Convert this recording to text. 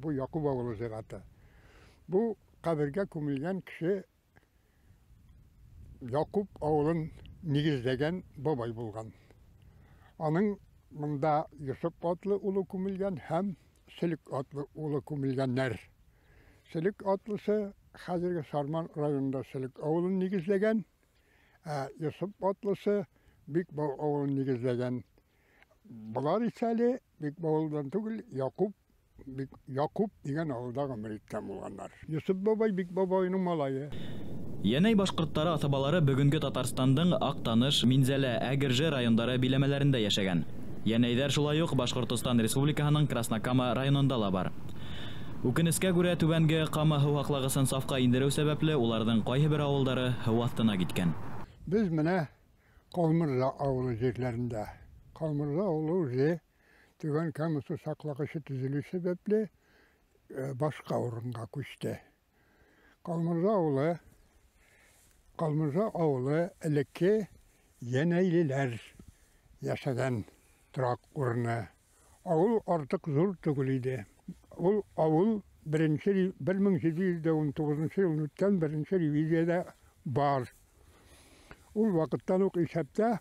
bu Yakup oğlu zıratı. Bu kabirge kumilgen kişi Yakup oğlun nigizlegen babay bulgan. Onun bunda Yusuf adlı ulu kumilgen hem Silik adlı ulu kumilgenler. Silik adlısı hazırki Sarman rayonunda Silik oğlun nigizlegen. Yusuf adlısı Büyük Baba oğlun nigizlegen. Bular içeli Büyük Baba'dan tugul Yakup degen oğuldağı müritten bulganlar. Yusuf babay Büyük Baba'nın malayı. Yeney башкорттары атабалары бүгүнкү Татарстандын Актаныш, Минзеле, Әгерже райондары билемелеринде яшәгән. Янәйдәр шулай ук Башкортстан Республикаһының Краснокама районында ла бар. Үкенескә күрә түбәнге Кама һыу хаклагысын сафка индерү сәбәпле уларның кайбер авылдары һыу астына киткән. Biz менә Калмырза авылы җирләрендә. Калмырза авылы үзе түбән Кама су саклагычы төзелү сәбәпле башка урынга күчте. Kalmırza oğlu eleki Yeneyliler yaşayan durak urunu. Oğul artık zor tügülüydü. Oğul 1719 yılından birinci reviziyada var. O vakittan o hesapta